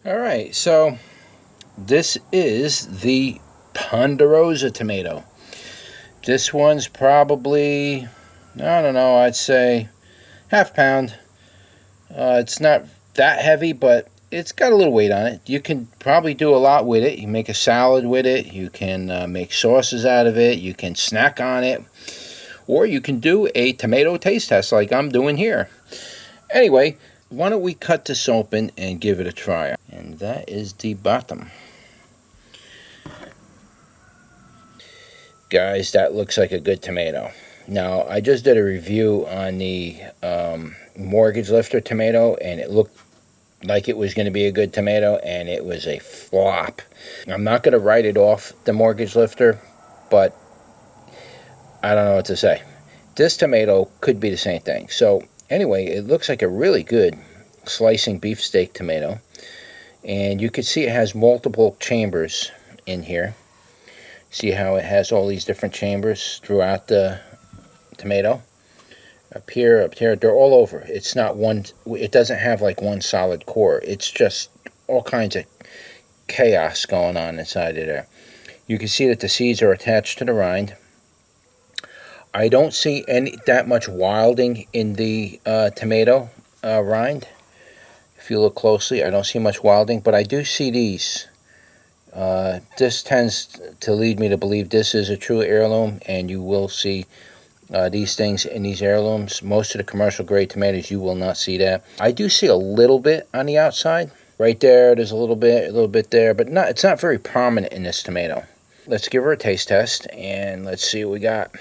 All right, so this is the Ponderosa tomato. This one's probably, I don't know, I'd say half pound. It's not that heavy, but it's got a little weight on it. You can probably do a lot with it. You make a salad with it. You can make sauces out of it. You can snack on it. Or you can do a tomato taste test like I'm doing here. Anyway, why don't we cut this open and give it a try. And that is the bottom. Guys, that looks like a good tomato. Now, I just did a review on the mortgage lifter tomato, and it looked like it was going to be a good tomato, and it was a flop. I'm not going to write it off the mortgage lifter, but I don't know what to say. This tomato could be the same thing. So anyway, it looks like a really good slicing beefsteak tomato, and you can see it has multiple chambers in here. See how it has all these different chambers throughout the tomato? Up here, they're all over. It's not one, it doesn't have like one solid core. It's just all kinds of chaos going on inside of there. You can see that the seeds are attached to the rind. I don't see that much wilding in the tomato rind. If you look closely, I don't see much wilding, but I do see these. This tends to lead me to believe this is a true heirloom, and you will see these things in these heirlooms. Most of the commercial grade tomatoes, you will not see that. I do see a little bit on the outside. Right there, there's a little bit there, but it's not very prominent in this tomato. Let's give her a taste test, and let's see what we got.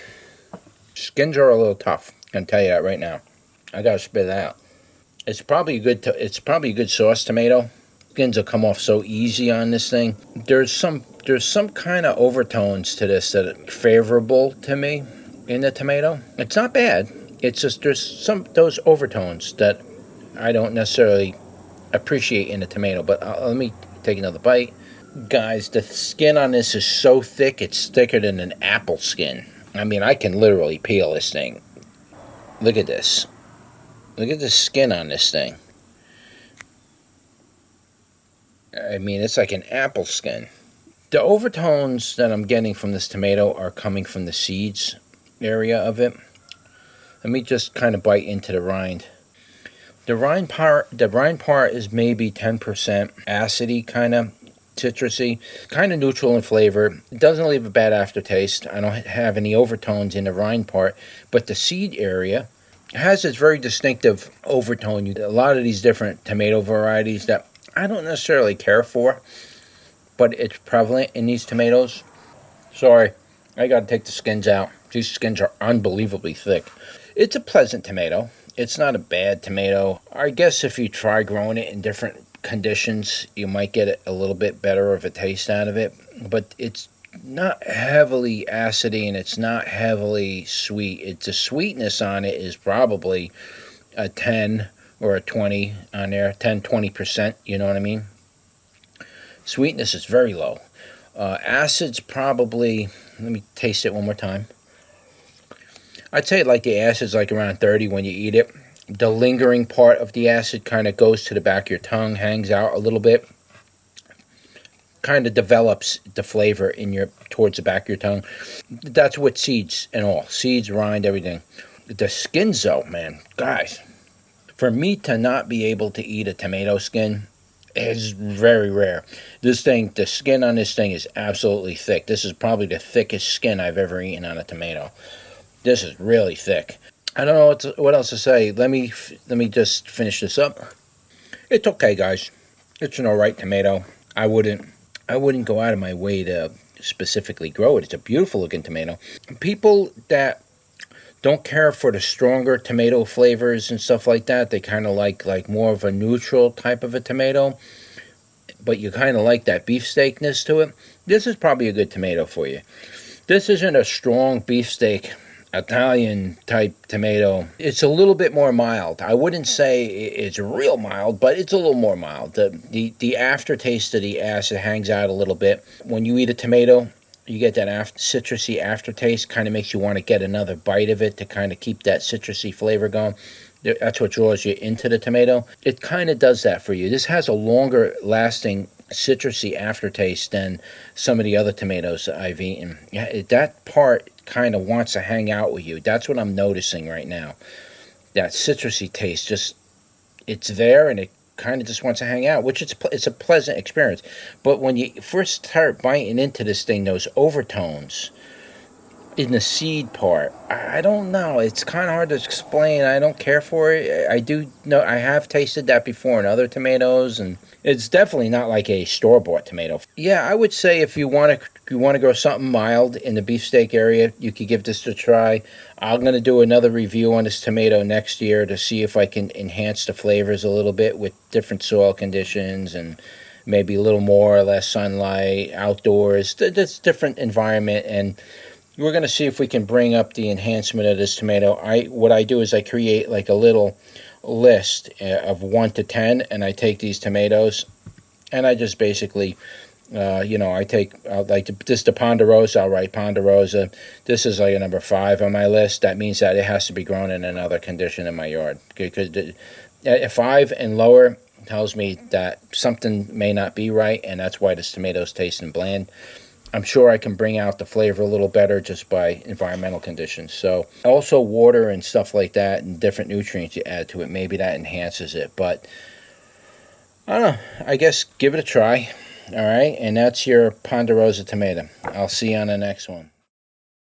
Skins are a little tough. I'm gonna tell you that right now. I gotta spit it out. It's probably a good sauce tomato. Skins will come off so easy on this thing. There's some kind of overtones to this that are favorable to me in the tomato. It's not bad. It's just there's those overtones that I don't necessarily appreciate in a tomato. But let me take another bite. Guys, the skin on this is so thick, it's thicker than an apple skin. I mean, I can literally peel this thing. Look at this. Look at the skin on this thing. I mean, it's like an apple skin. The overtones that I'm getting from this tomato are coming from the seeds area of it. Let me just kind of bite into the rind. The rind part is maybe 10% acidy, kind of citrusy, kind of neutral in flavor. It doesn't leave a bad aftertaste. I don't have any overtones in the rind part, but the seed area has this very distinctive overtone. A lot of these different tomato varieties that I don't necessarily care for, but it's prevalent in these tomatoes. Sorry, I gotta take the skins out. These skins are unbelievably thick. It's a pleasant tomato. It's not a bad tomato. I guess if you try growing it in different conditions, you might get a little bit better of a taste out of it, but it's not heavily acidy and it's not heavily sweet. The sweetness on it is probably a 10 or a 20 on there, 10-20%, you know what I mean? Sweetness is very low. Acid's probably, let me taste it one more time. I'd say like the acid's like around 30 when you eat it. The lingering part of the acid kind of goes to the back of your tongue, hangs out a little bit, kind of develops the flavor towards the back of your tongue. That's with seeds and all. Seeds, rind, everything. The skins though, man, guys, for me to not be able to eat a tomato skin is very rare. This thing, the skin on this thing is absolutely thick. This is probably the thickest skin I've ever eaten on a tomato. This is really thick. I don't know what else to say. Let me just finish this up. It's okay, guys. It's an alright tomato. I wouldn't go out of my way to specifically grow it. It's a beautiful looking tomato. People that don't care for the stronger tomato flavors and stuff like that, they kind of like more of a neutral type of a tomato, but you kind of like that beefsteakness to it. This is probably a good tomato for you. This isn't a strong beefsteak Italian type tomato. It's a little bit more mild. I wouldn't say it's real mild, but it's a little more mild. The aftertaste of the acid hangs out a little bit. When you eat a tomato, you get that citrusy aftertaste. Kind of makes you want to get another bite of it to kind of keep that citrusy flavor going. That's what draws you into the tomato. It kind of does that for you. This has a longer lasting citrusy aftertaste than some of the other tomatoes that I've eaten. Yeah, that part kind of wants to hang out with you. That's what I'm noticing right now. That citrusy taste, just it's there, and it kind of just wants to hang out, which it's a pleasant experience. But when you first start biting into this thing, those overtones in the seed part, I don't know. It's kind of hard to explain. I don't care for it. I do know I have tasted that before in other tomatoes, and it's definitely not like a store-bought tomato. Yeah, I would say if you want to grow something mild in the beefsteak area, you could give this a try. I'm going to do another review on this tomato next year to see if I can enhance the flavors a little bit with different soil conditions and maybe a little more or less sunlight, outdoors. That's different environment, and we're going to see if we can bring up the enhancement of this tomato. What I do is I create like a little list of 1 to 10, and I take these tomatoes, and I just basically, I take like this the Ponderosa. I'll write Ponderosa. This is like a number 5 on my list. That means that it has to be grown in another condition in my yard. Because at 5 and lower tells me that something may not be right, and that's why this tomato's tasting bland. I'm sure I can bring out the flavor a little better just by environmental conditions. So also water and stuff like that and different nutrients you add to it, maybe that enhances it. But I don't know. I guess give it a try. All right. And that's your Ponderosa tomato. I'll see you on the next one.